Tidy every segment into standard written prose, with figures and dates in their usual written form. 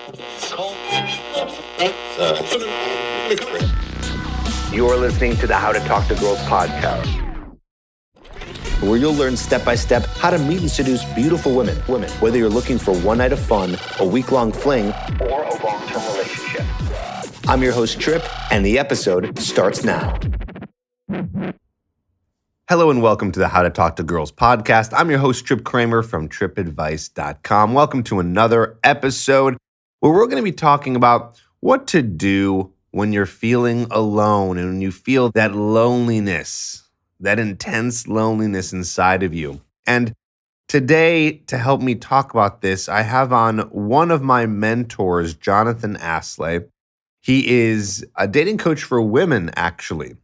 You're listening to the How to Talk to Girls podcast, where you'll learn step by step how to meet and seduce beautiful women. Whether you're looking for one night of fun, a week-long fling, or a long-term relationship. I'm your host, Trip, and the episode starts now. Hello and welcome to the How to Talk to Girls podcast. I'm your host, Trip Kramer from tripadvice.com. Welcome to another episode where we're going to be talking about what to do when you're feeling alone and when you feel that loneliness, that intense loneliness inside of you. And today, to help me talk about this, I have on one of my mentors, Jonathan Aslay. He is a dating coach for women, actually.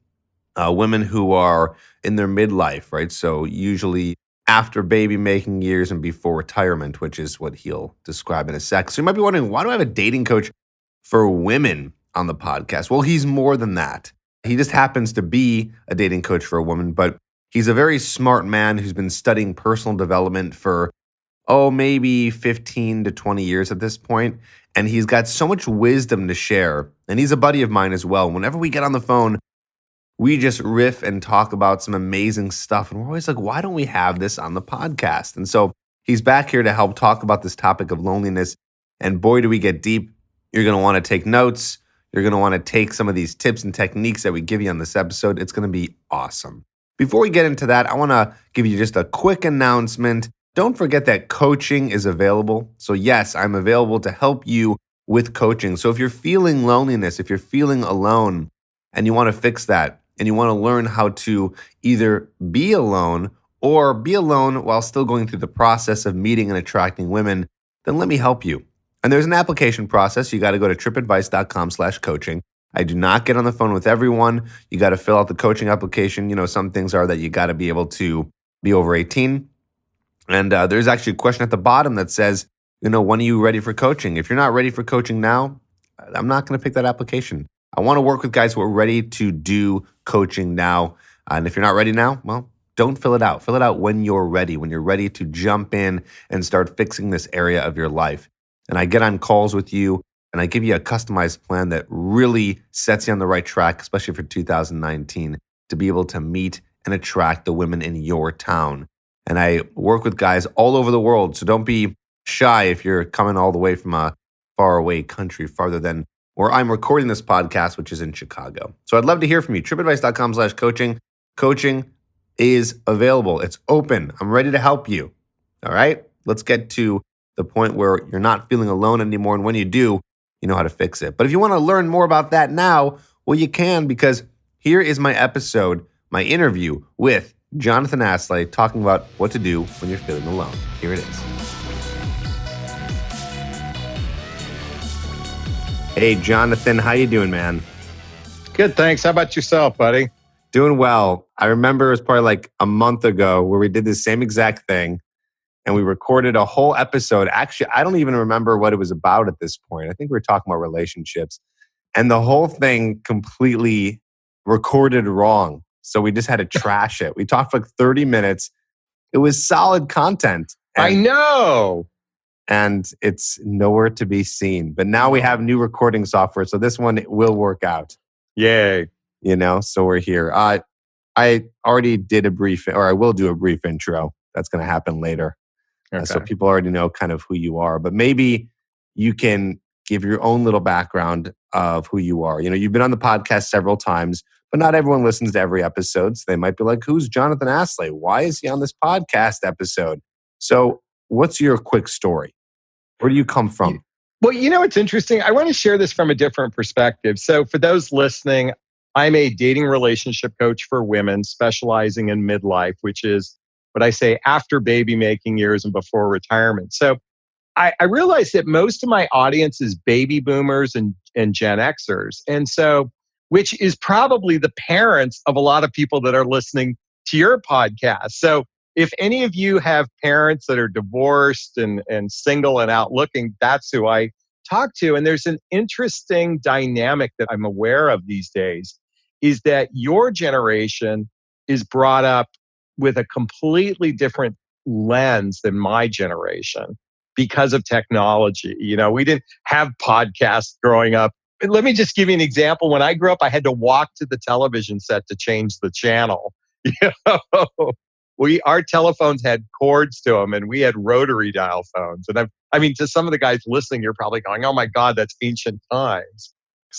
Women who are in their midlife, right? So usually after baby making years and before retirement, which is what he'll describe in a sec. So you might be wondering, why do I have a dating coach for women on the podcast? Well, he's more than that. He just happens to be a dating coach for a woman, but he's a very smart man who's been studying personal development for, maybe 15 to 20 years at this point. And he's got so much wisdom to share. And he's a buddy of mine as well. Whenever we get on the phone, we just riff and talk about some amazing stuff. And we're always like, why don't we have this on the podcast? And so he's back here to help talk about this topic of loneliness. And boy, do we get deep. You're going to want to take notes. You're going to want to take some of these tips and techniques that we give you on this episode. It's going to be awesome. Before we get into that, I want to give you just a quick announcement. Don't forget that coaching is available. So yes, I'm available to help you with coaching. So if you're feeling loneliness, if you're feeling alone and you want to fix that, and you want to learn how to either be alone or be alone while still going through the process of meeting and attracting women, then let me help you. And there's an application process. You got to go to tripadvice.com/coaching. I do not get on the phone with everyone. You got to fill out the coaching application. You know, some things are that you got to be able to be over 18. And there's actually a question at the bottom that says, when are you ready for coaching? If you're not ready for coaching now, I'm not going to pick that application. I want to work with guys who are ready to do coaching now. And if you're not ready now, well, don't fill it out. Fill it out when you're ready to jump in and start fixing this area of your life. And I get on calls with you and I give you a customized plan that really sets you on the right track, especially for 2019, to be able to meet and attract the women in your town. And I work with guys all over the world. So don't be shy if you're coming all the way from a faraway country, farther than where I'm recording this podcast, which is in Chicago. So I'd love to hear from you. tripadvice.com/coaching. Coaching is available. It's open. I'm ready to help you. All right? Let's get to the point where you're not feeling alone anymore. And when you do, you know how to fix it. But if you want to learn more about that now, well, you can, because here is my episode, my interview with Jonathan Aslay, talking about what to do when you're feeling alone. Here it is. Hey, Jonathan, how you doing, man? Good, thanks. How about yourself, buddy? Doing well. I remember it was probably like a month ago where we did the same exact thing and we recorded a whole episode. Actually, I don't even remember what it was about at this point. I think we were talking about relationships and the whole thing completely recorded wrong. So we just had to trash it. We talked for like 30 minutes. It was solid content. I know. And it's nowhere to be seen. But now we have new recording software, so this one will work out. Yay. So we're here. I already did I will do a brief intro. That's going to happen later. Okay. So people already know kind of who you are. But maybe you can give your own little background of who you are. You've been on the podcast several times, but not everyone listens to every episode. So they might be like, who's Jonathan Aslay? Why is he on this podcast episode? So what's your quick story? Where do you come from? Well, it's interesting. I want to share this from a different perspective. So for those listening, I'm a dating relationship coach for women specializing in midlife, which is what I say after baby making years and before retirement. So I realize that most of my audience is baby boomers and Gen Xers. And so, which is probably the parents of a lot of people that are listening to your podcast. So if any of you have parents that are divorced and single and out looking, that's who I talk to. And there's an interesting dynamic that I'm aware of these days, is that your generation is brought up with a completely different lens than my generation. because of technology. We didn't have podcasts growing up. And let me just give you an example. When I grew up, I had to walk to the television set to change the channel. You know, our telephones had cords to them, and we had rotary dial phones. And to some of the guys listening, you're probably going, "Oh my God, that's ancient times."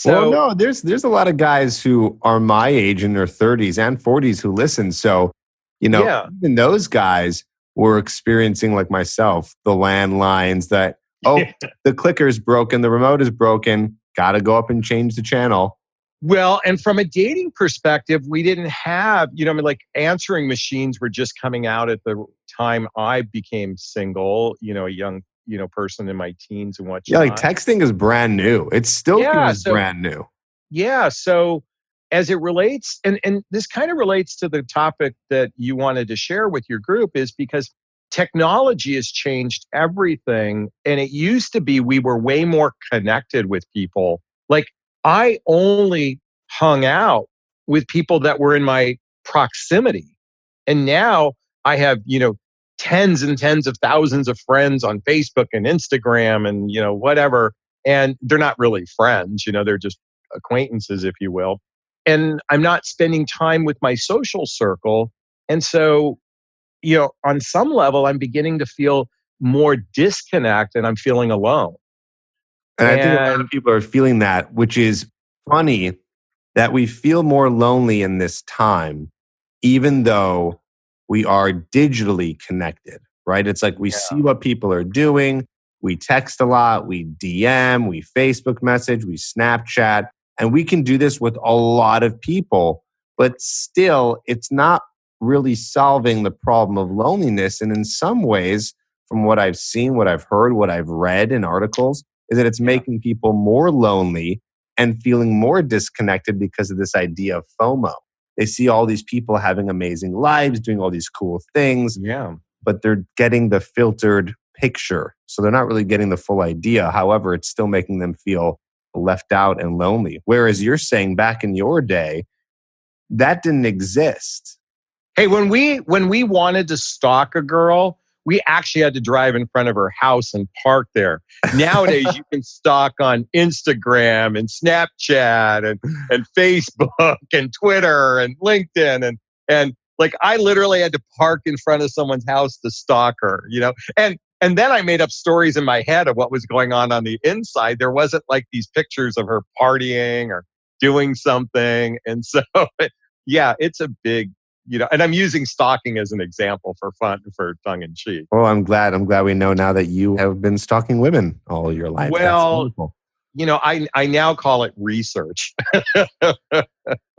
Well, So no, there's a lot of guys who are my age in their 30s and 40s who listen. So, yeah, even those guys were experiencing, like myself, the landlines that, oh, the clicker's broken, the remote is broken, got to go up and change the channel. well, and from a dating perspective, we didn't have, like answering machines were just coming out at the time I became single, a young, person in my teens and Yeah, like whatnot. texting is brand new. It still Yeah. feels So, brand new. yeah. So, as it relates, and this kind of relates to the topic that you wanted to share with your group, is because technology has changed everything. And it used to be we were way more connected with people. Like, I only hung out with people that were in my proximity. And now I have, tens and tens of thousands of friends on Facebook and Instagram and, whatever. And they're not really friends, they're just acquaintances, if you will. And I'm not spending time with my social circle. And so, on some level, I'm beginning to feel more disconnect and I'm feeling alone. And I think a lot of And people are feeling that, which is funny that we feel more lonely in this time, even though we are digitally connected, right? It's like we yeah, see what people are doing. We text a lot, we DM, we Facebook message, we Snapchat, and we can do this with a lot of people, but still, it's not really solving the problem of loneliness. And in some ways, from what I've seen, what I've heard, what I've read in articles, is that it's yeah, making people more lonely and feeling more disconnected because of this idea of FOMO. They see all these people having amazing lives, doing all these cool things, yeah. but they're getting the filtered picture. So they're not really getting the full idea. However, it's still making them feel left out and lonely. Whereas you're saying back in your day, that didn't exist. Hey, when we wanted to stalk a girl, we actually had to drive in front of her house and park there. Nowadays, you can stalk on Instagram and Snapchat and Facebook and Twitter and LinkedIn and like I literally had to park in front of someone's house to stalk her. And then I made up stories in my head of what was going on the inside. There wasn't like these pictures of her partying or doing something, and so yeah, it's a big and I'm using stalking as an example for fun, for tongue in cheek. Well, I'm glad. I'm glad we know now that you have been stalking women all your life. That's Well, wonderful. I now call it research.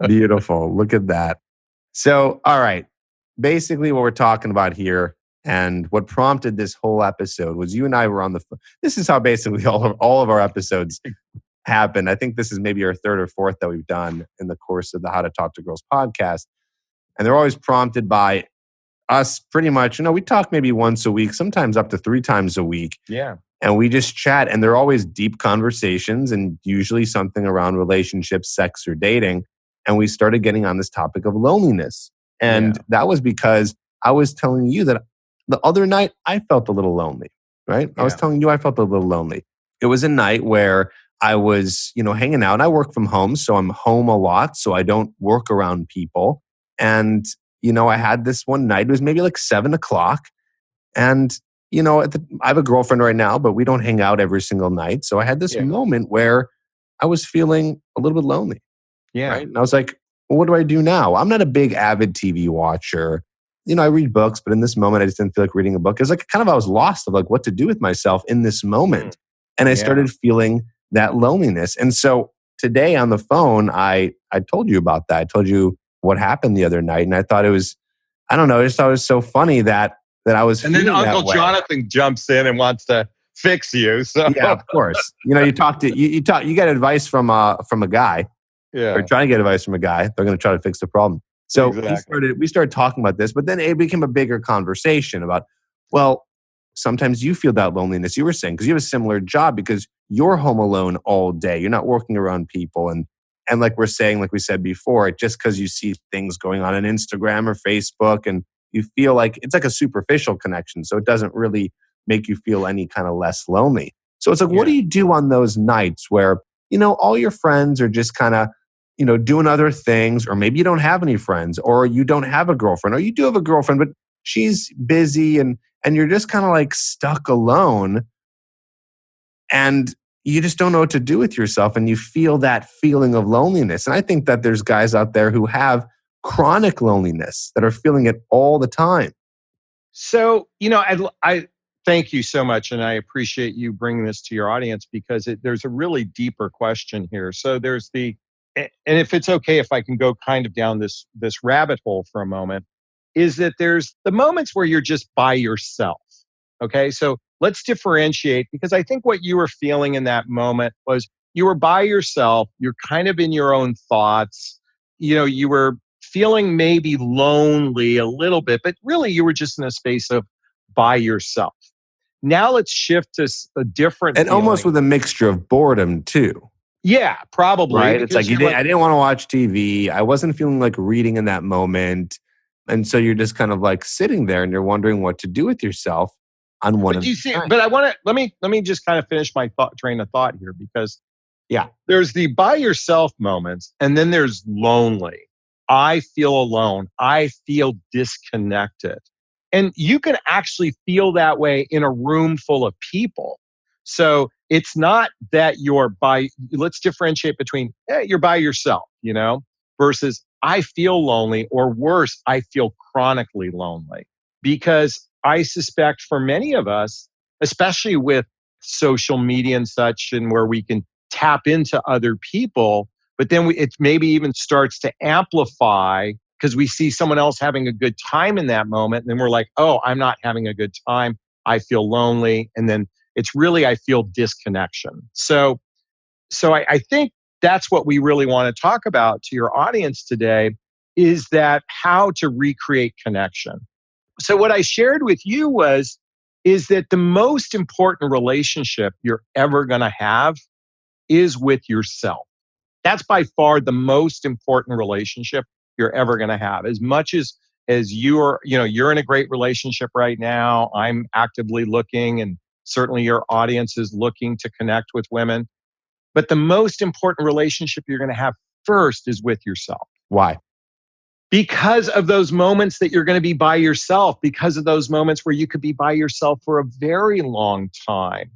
Beautiful. Look at that. So, all right. Basically, what we're talking about here and what prompted this whole episode was you and I were on the phone. This is how basically all of our episodes happen. I think this is maybe our third or fourth that we've done in the course of the How to Talk to Girls podcast. And they're always prompted by us pretty much. We talk maybe once a week, sometimes up to 3 times a week. Yeah. And we just chat. And they're always deep conversations and usually something around relationships, sex, or dating. And we started getting on this topic of loneliness. And that was because I was telling you that the other night I felt a little lonely, right? I was Yeah. telling you I felt a little lonely. It was a night where I was, hanging out, and I work from home. So I'm home a lot. So I don't work around people. And, I had this one night, it was maybe like 7 o'clock. And, I have a girlfriend right now, but we don't hang out every single night. So I had this Yeah. moment where I was feeling a little bit lonely. Yeah. Right. And I was like, well, what do I do now? I'm not a big avid TV watcher. I read books, but in this moment, I just didn't feel like reading a book. It was like I was lost of like what to do with myself in this Mm. moment. And I Yeah. started feeling that loneliness. And so today on the phone, I told you about that. I told you what happened the other night. And I thought it was, I don't know, I just thought it was so funny that I was And then feeling Uncle that way. Jonathan jumps in and wants to fix you. So Yeah, of course. You talk to you get advice from a guy. Or yeah, trying to get advice from a guy. They're going to try to fix the problem. So exactly. we started talking about this, but then it became a bigger conversation about, well, sometimes you feel that loneliness you were saying because you have a similar job because you're home alone all day. You're not working around people. And like we're saying, like we said before, just because you see things going on Instagram or Facebook and you feel like it's like a superficial connection. So it doesn't really make you feel any kind of less lonely. So it's like, what Yeah. do you do on those nights where, all your friends are just kind of, doing other things, or maybe you don't have any friends, or you don't have a girlfriend, or you do have a girlfriend, but she's busy, and you're just kind of like stuck alone, and you just don't know what to do with yourself, and you feel that feeling of loneliness. And I think that there's guys out there who have chronic loneliness that are feeling it all the time. So, I thank you so much. And I appreciate you bringing this to your audience because there's a really deeper question here. So and if it's okay, if I can go kind of down this rabbit hole for a moment, is that there's the moments where you're just by yourself. Okay. So let's differentiate because I think what you were feeling in that moment was you were by yourself. You're kind of in your own thoughts. You were feeling maybe lonely a little bit, but really you were just in a space of by yourself. Now let's shift to a different And almost feeling. with a mixture of boredom too, Yeah, probably right? It's like because you're like, I didn't want to watch TV. I wasn't feeling like reading in that moment. And so you're just kind of like sitting there and you're wondering what to do with yourself on one but of you these see, nights. but I want to let me just kind of finish my train of thought here because Yeah. there's the by yourself moments, and then there's lonely. I feel alone. I feel disconnected. And you can actually feel that way in a room full of people. So it's not that let's differentiate between you're by yourself, versus I feel lonely, or worse, I feel chronically lonely. Because I suspect for many of us, especially with social media and such, and where we can tap into other people, but then it maybe even starts to amplify because we see someone else having a good time in that moment. And then we're like, oh, I'm not having a good time. I feel lonely. And then it's really, I feel disconnection. So I think that's what we really want to talk about to your audience today is that how to recreate connection. So what I shared with you is that the most important relationship you're ever going to have is with yourself. That's by far the most important relationship you're ever going to have. As much as you're in a great relationship right now, I'm actively looking, and certainly your audience is looking to connect with women. But the most important relationship you're going to have first is with yourself. Why? Because of those moments that you're going to be by yourself, because of those moments where you could be by yourself for a very long time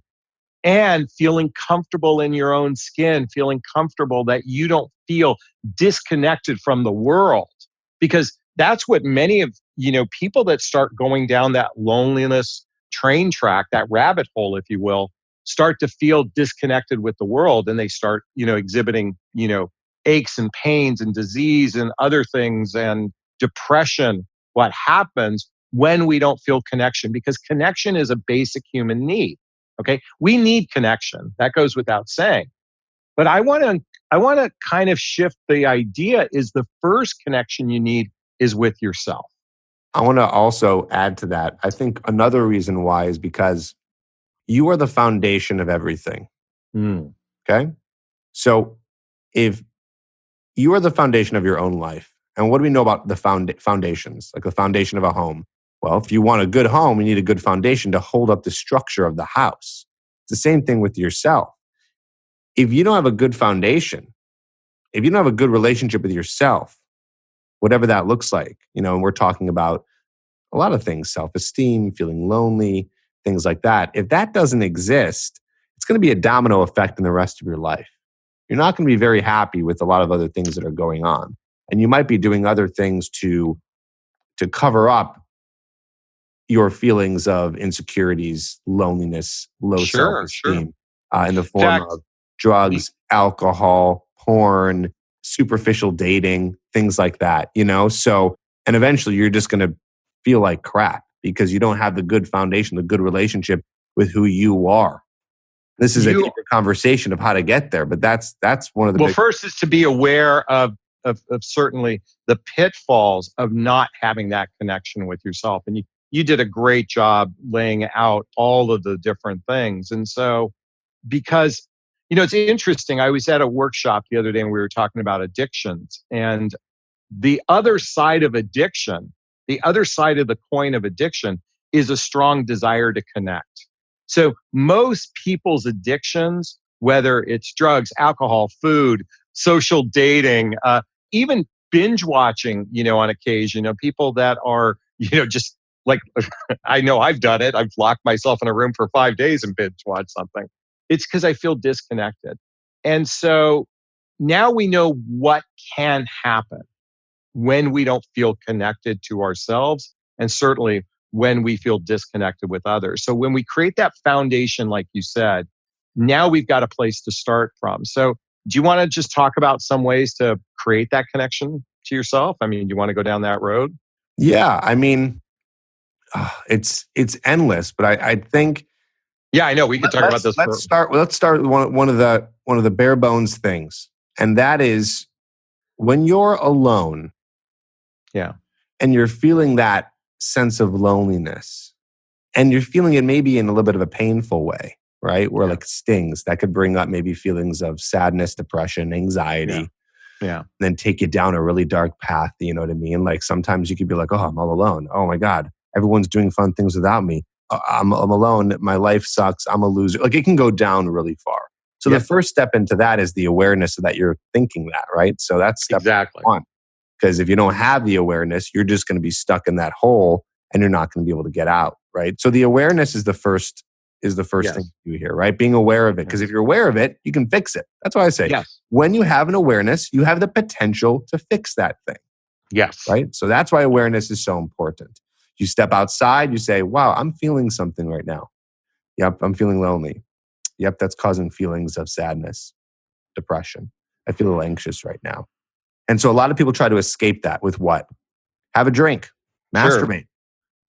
and feeling comfortable in your own skin, feeling comfortable that you don't feel disconnected from the world. Because that's what many of, people that start going down that loneliness train track, that rabbit hole, if you will, start to feel disconnected with the world, and they start, exhibiting, aches and pains and disease and other things and depression. What happens when we don't feel connection? Because connection is a basic human need. Okay. We need connection. That goes without saying. But I want to kind of shift the idea is the first connection you need is with yourself. I want to also add to that. I think another reason why is because you are the foundation of everything. Mm. Okay. So if you are the foundation of your own life, and what do we know about the foundations, like the foundation of a home? Well, if you want a good home, you need a good foundation to hold up the structure of the house. It's the same thing with yourself. If you don't have a good foundation, if you don't have a good relationship with yourself, whatever that looks like, and we're talking about a lot of things, self-esteem, feeling lonely, things like that. If that doesn't exist, it's going to be a domino effect in the rest of your life. You're not going to be very happy with a lot of other things that are going on. And you might be doing other things to cover up your feelings of insecurities, loneliness, low Sure, sure. self-esteem in the In form fact, of the drugs, alcohol, porn, superficial dating, things like that, So, and eventually you're just going to feel like crap because you don't have the good foundation, the good relationship with who you are. This is a you deeper conversation of how to get there, but that's one of the well, big. first is to be aware of certainly the pitfalls of not having that connection with yourself. And you did a great job laying out all of the different things. And so because it's interesting. I was at a workshop the other day and we were talking about addictions, and the other side of addiction, the other side of the coin of addiction is a strong desire to connect. So most people's addictions, whether it's drugs, alcohol, food, social dating, even binge watching, on occasion, people that are, just like, I know I've done it. I've locked myself in a room for 5 days and binge watched something. It's because I feel disconnected. And so now we know what can happen when we don't feel connected to ourselves, and certainly when we feel disconnected with others. So when we create that foundation, like you said, now we've got a place to start from. So do you want to just talk about some ways to create that connection to yourself? I mean, do you want to go down that road? Yeah, I mean, it's endless, but I think Yeah, I know. We could talk about this for. let's start with one of the bare bones things, and that is when you're alone Yeah. and you're feeling that sense of loneliness, and you're feeling it maybe in a little bit of a painful way, right? Where Yeah. like stings that could bring up maybe feelings of sadness, depression, anxiety, Yeah. then take you down a really dark path. You know what I mean? Like sometimes you could be like, oh, I'm all alone. Oh my God, everyone's doing fun things without me. I'm alone. My life sucks. I'm a loser. Like it can go down really far. So Yeah. the first step into that is the awareness that you're thinking that, right? So that's step Exactly. one. Because if you don't have the awareness, you're just going to be stuck in that hole and you're not going to be able to get out, right? So the awareness is the first Yes. thing you do here, right? Being aware of it. Because if you're aware of it, you can fix it. That's why I say Yes. when you have an awareness, you have the potential to fix that thing, Yes. right? So that's why awareness is so important. You step outside, you say, wow, I'm feeling something right now. Yep, I'm feeling lonely. Yep, that's causing feelings of sadness, depression. I feel a little anxious right now. And so a lot of people try to escape that with what? Have a drink, Sure. masturbate,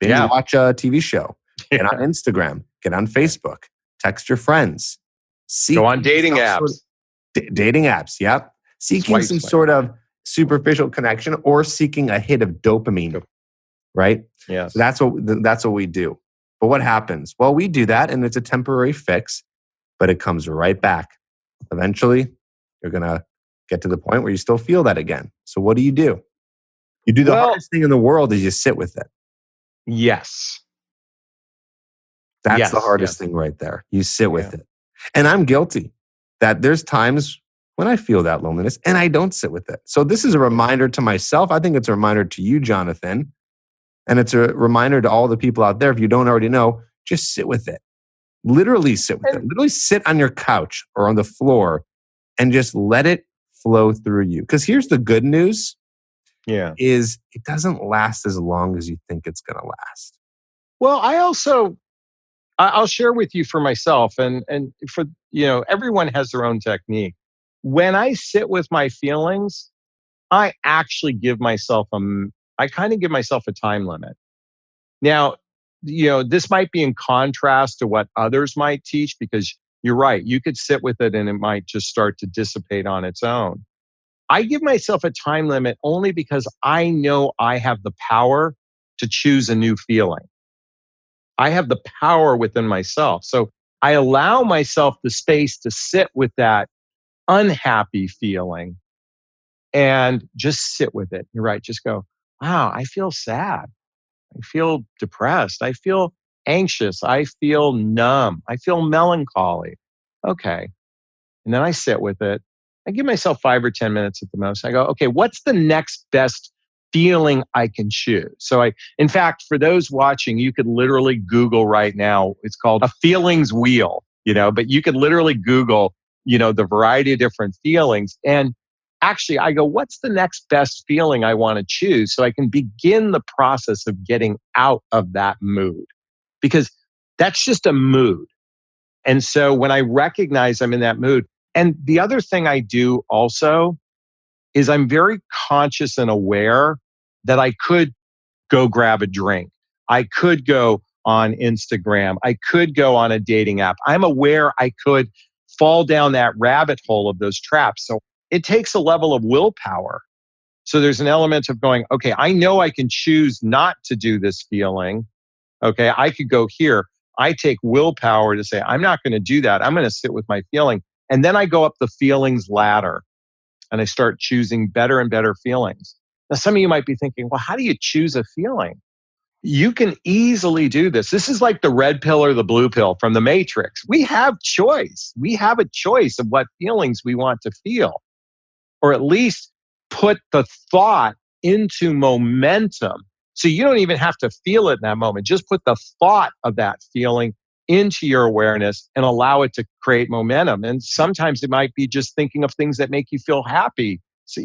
binge Yeah. watch a TV show, get on Instagram, get on Facebook, text your friends, Go seek on dating some apps. dating apps, yep. Seeking some Swipe. sort of superficial connection or seeking a hit of dopamine, right? Yes. So that's what we do. But what happens? Well, we do that and it's a temporary fix, but it comes right back. Eventually, you're going to get to the point where you still feel that again. So what do? You do the Well, hardest thing in the world is you sit with it. yes. That's the Yes. hardest thing right there. You sit with it. And I'm guilty that there's times when I feel that loneliness and I don't sit with it. So this is a reminder to myself. I think it's a reminder to you, Jonathan. And it's a reminder to all the people out there. If you don't already know, just sit with it. Literally sit with it. Literally sit on your couch or on the floor and just let it flow through you. Because here's the good news is it doesn't last as long as you think it's going to last. Well, I'll share with you for myself and for, everyone has their own technique. When I sit with my feelings, I actually I kind of give myself a time limit. Now, this might be in contrast to what others might teach because you're right. You could sit with it and it might just start to dissipate on its own. I give myself a time limit only because I know I have the power to choose a new feeling. I have the power within myself. So I allow myself the space to sit with that unhappy feeling and just sit with it. You're right. Just go, wow, I feel sad. I feel depressed. I feel anxious. I feel numb. I feel melancholy. Okay. And then I sit with it. I give myself 5 or 10 minutes at the most. I go, okay, what's the next best feeling I can choose? In fact, for those watching, you could literally Google right now. It's called a feelings wheel, but you could literally Google, the variety of different feelings. And actually, I go, what's the next best feeling I want to choose so I can begin the process of getting out of that mood? Because that's just a mood. And so when I recognize I'm in that mood, and the other thing I do also is I'm very conscious and aware that I could go grab a drink. I could go on Instagram. I could go on a dating app. I'm aware I could fall down that rabbit hole of those traps. So it takes a level of willpower. So there's an element of going, okay, I know I can choose not to do this feeling. Okay, I could go here. I take willpower to say, I'm not going to do that. I'm going to sit with my feeling. And then I go up the feelings ladder and I start choosing better and better feelings. Now, some of you might be thinking, well, how do you choose a feeling? You can easily do this. This is like the red pill or the blue pill from the Matrix. We have choice. We have a choice of what feelings we want to feel, or at least put the thought into momentum. So you don't even have to feel it in that moment. Just put the thought of that feeling into your awareness and allow it to create momentum. And sometimes it might be just thinking of things that make you feel happy. So,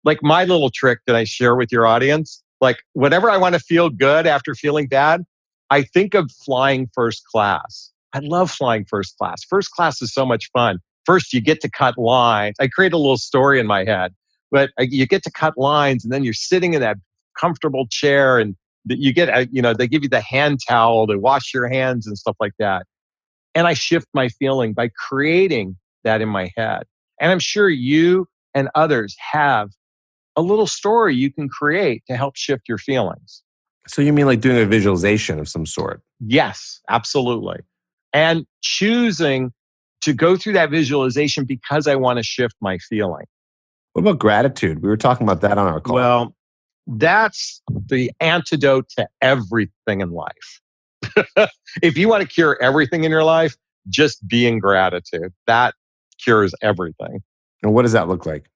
like my little trick that I share with your audience, like whenever I want to feel good after feeling bad, I think of flying first class. I love flying first class. First class is so much fun. First, you get to cut lines. I create a little story in my head, but you get to cut lines, and then you're sitting in that comfortable chair, and you get, they give you the hand towel to wash your hands and stuff like that. And I shift my feeling by creating that in my head. And I'm sure you and others have a little story you can create to help shift your feelings. So you mean like doing a visualization of some sort? Yes, absolutely. And choosing to go through that visualization because I want to shift my feeling. What about gratitude? We were talking about that on our call. Well, that's the antidote to everything in life. If you want to cure everything in your life, just be in gratitude. That cures everything. And what does that look like?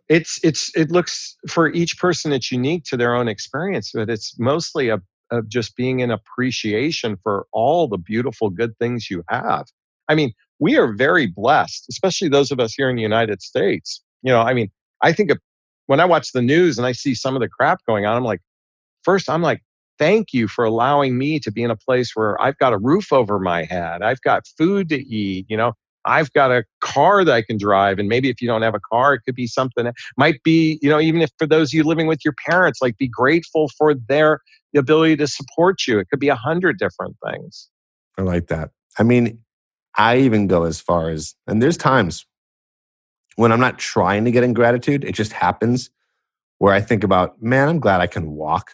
It looks, for each person, it's unique to their own experience, but it's mostly of just being in appreciation for all the beautiful good things you have. I mean, we are very blessed, especially those of us here in the United States. I think when I watch the news and I see some of the crap going on, I'm like, thank you for allowing me to be in a place where I've got a roof over my head. I've got food to eat. I've got a car that I can drive. And maybe if you don't have a car, it could be something that might be, even if for those of you living with your parents, like be grateful for their ability to support you. It could be 100 different things. I like that. I mean, I even go as far as, and there's times when I'm not trying to get in gratitude, it just happens where I think about, man, I'm glad I can walk.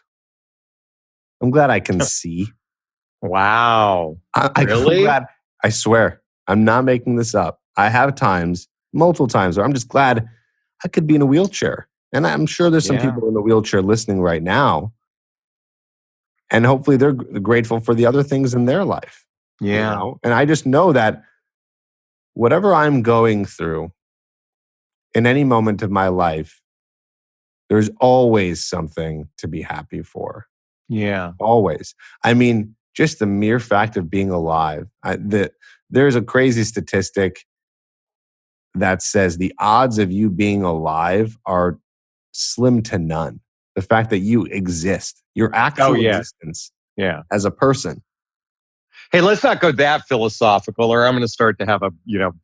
I'm glad I can see. Wow. I'm Really? glad, I swear, I'm not making this up. I have times, multiple times, where I'm just glad I could be in a wheelchair. And I'm sure there's some Yeah. people in a wheelchair listening right now. And hopefully they're grateful for the other things in their life. Yeah. And I just know that whatever I'm going through in any moment of my life, there's always something to be happy for. Yeah. Always. I mean, just the mere fact of being alive. There's a crazy statistic that says the odds of you being alive are slim to none. The fact that you exist, your actual existence Yeah. as a person. Hey, let's not go that philosophical, or I'm going to start to have a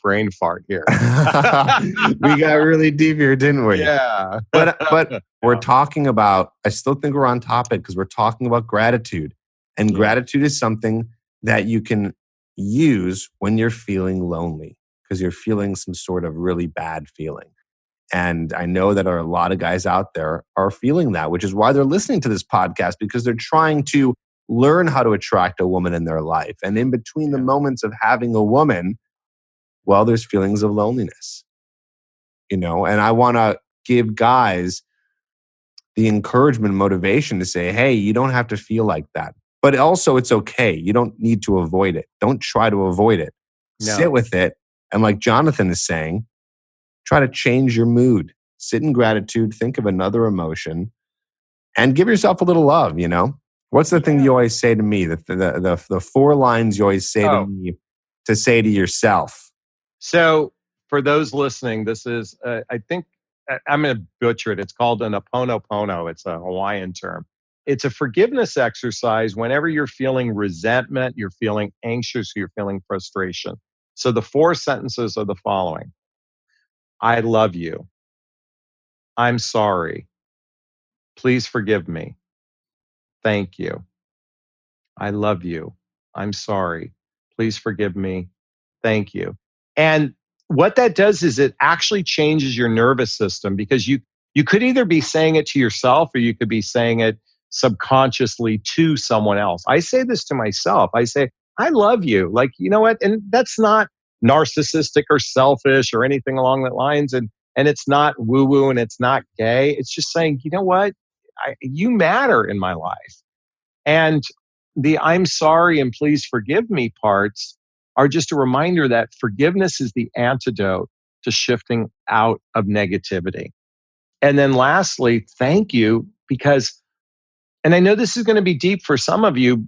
brain fart here. We got really deep here, didn't we? Yeah. But we're talking about, I still think we're on topic because we're talking about gratitude. And gratitude is something that you can use when you're feeling lonely because you're feeling some sort of really bad feeling. And I know that a lot of guys out there are feeling that, which is why they're listening to this podcast, because they're trying to learn how to attract a woman in their life. And in between the moments of having a woman, well, there's feelings of loneliness. And I want to give guys the encouragement and motivation to say, hey, you don't have to feel like that. But also it's okay. You don't need to avoid it. Don't try to avoid it. No. Sit with it. And like Jonathan is saying, try to change your mood. Sit in gratitude. Think of another emotion and give yourself a little love, What's the thing you always say to me? The 4 lines you always say to me to say to yourself. So for those listening, this is, I think, I'm going to butcher it. It's called an oponopono. It's a Hawaiian term. It's a forgiveness exercise whenever you're feeling resentment, you're feeling anxious, you're feeling frustration. So the 4 sentences are the following. I love you. I'm sorry. Please forgive me. Thank you. I love you. I'm sorry. Please forgive me. Thank you. And what that does is it actually changes your nervous system, because you could either be saying it to yourself or you could be saying it subconsciously to someone else. I say this to myself. I say, I love you. Like, you know what? And that's not narcissistic or selfish or anything along that lines. And it's not woo-woo and it's not gay. It's just saying, you know what? you matter in my life. And the I'm sorry and please forgive me parts are just a reminder that forgiveness is the antidote to shifting out of negativity. And then lastly, thank you, because, and I know this is going to be deep for some of you,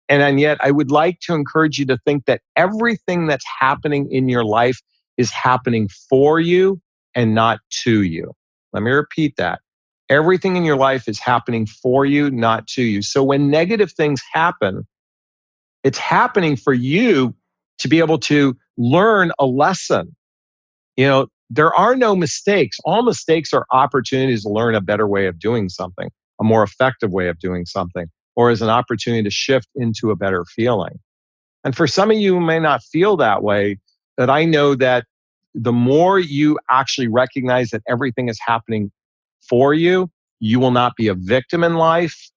and yet I would like to encourage you to think that everything that's happening in your life is happening for you and not to you. Let me repeat that. Everything in your life is happening for you, not to you. So when negative things happen, it's happening for you to be able to learn a lesson. There are no mistakes. All mistakes are opportunities to learn a better way of doing something, a more effective way of doing something, or as an opportunity to shift into a better feeling. And for some of you who may not feel that way, that I know that the more you actually recognize that everything is happening for you, you will not be a victim in life.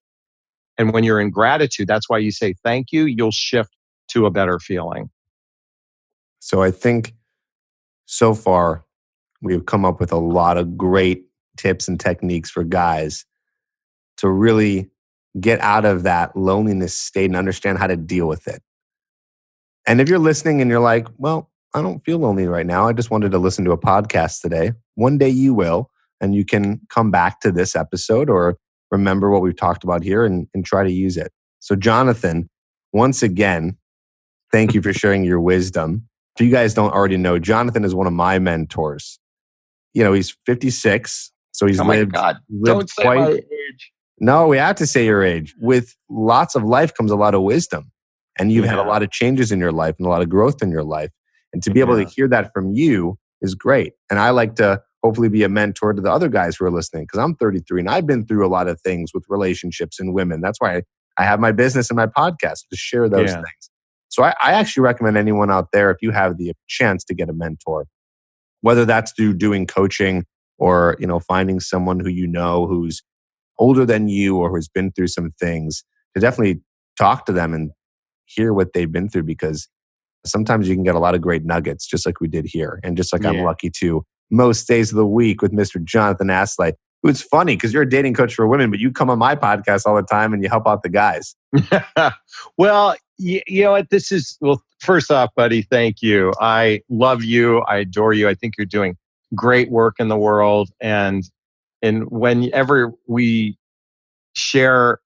And when you're in gratitude, that's why you say thank you, you'll shift to a better feeling. So I think so far we've come up with a lot of great tips and techniques for guys to really get out of that loneliness state and understand how to deal with it. And if you're listening and you're like, well, I don't feel lonely right now. I just wanted to listen to a podcast today. One day you will, and you can come back to this episode or remember what we've talked about here and try to use it. So Jonathan, once again, thank you for sharing your wisdom. If you guys don't already know, Jonathan is one of my mentors. He's 56, so he's Oh my God, don't say my age. No, we have to say your age. With lots of life comes a lot of wisdom. And you've had a lot of changes in your life and a lot of growth in your life. And to be able to hear that from you is great. And I like to hopefully be a mentor to the other guys who are listening, because I'm 33 and I've been through a lot of things with relationships and women. That's why I have my business and my podcast to share those things. So I actually recommend anyone out there, if you have the chance to get a mentor, whether that's through doing coaching or, finding someone who who's older than you or who's been through some things, to definitely talk to them and hear what they've been through, because sometimes you can get a lot of great nuggets, just like we did here. And just like I'm lucky to most days of the week with Mr. Jonathan Aslay, who's funny because you're a dating coach for women, but you come on my podcast all the time and you help out the guys. Well, you know what? First off, buddy, thank you. I love you. I adore you. I think you're doing great work in the world. And whenever we share,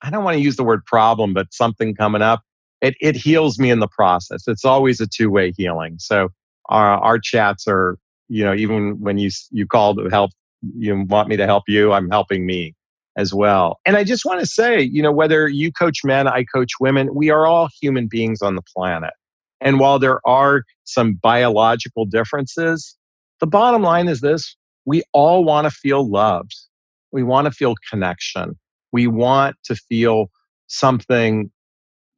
I don't want to use the word problem, but something coming up, it heals me in the process. It's always a two-way healing. So our chats are, even when you call to help, you want me to help you, I'm helping me as well. And I just want to say, whether you coach men, I coach women, we are all human beings on the planet. And while there are some biological differences, the bottom line is this: we all want to feel loved. We want to feel connection. We want to feel something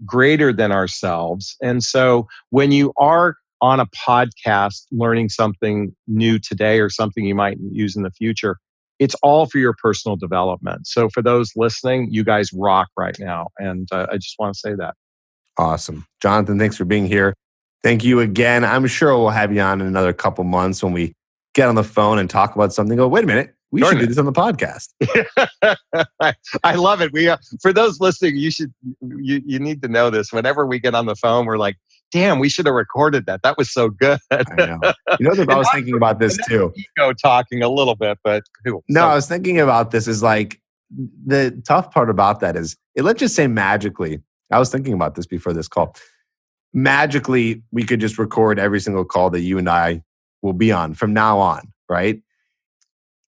greater than ourselves. And so when you are on a podcast learning something new today or something you might use in the future, it's all for your personal development. So for those listening, you guys rock right now. And I just want to say that. Awesome. Jonathan, thanks for being here. Thank you again. I'm sure we'll have you on in another couple months when we get on the phone and talk about something. Go, wait a minute. We should do this on the podcast. I love it. For those listening, you need to know this. Whenever we get on the phone, we're like, damn, we should have recorded that. That was so good. I know. I was thinking about this too. Ego talking a little bit, but I was thinking about this is like, the tough part about that is, let's just say magically, I was thinking about this before this call. Magically, we could just record every single call that you and I will be on from now on, right?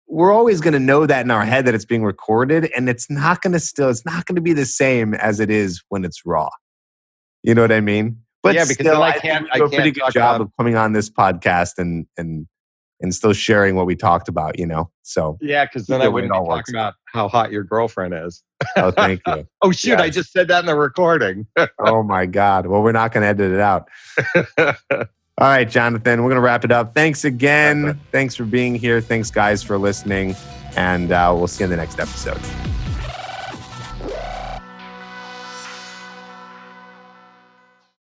We're always going to know that in our head that it's being recorded, and it's not going to be the same as it is when it's raw. You know what I mean? But yeah, because I can't do a pretty good job of coming on this podcast and still sharing what we talked about, So yeah, because then I wouldn't be talking about how hot your girlfriend is. Oh, thank you. Oh shoot, yes. I just said that in the recording. Oh my God. Well, we're not going to edit it out. All right, Jonathan, we're going to wrap it up. Thanks again. Thanks for being here. Thanks, guys, for listening. And we'll see you in the next episode.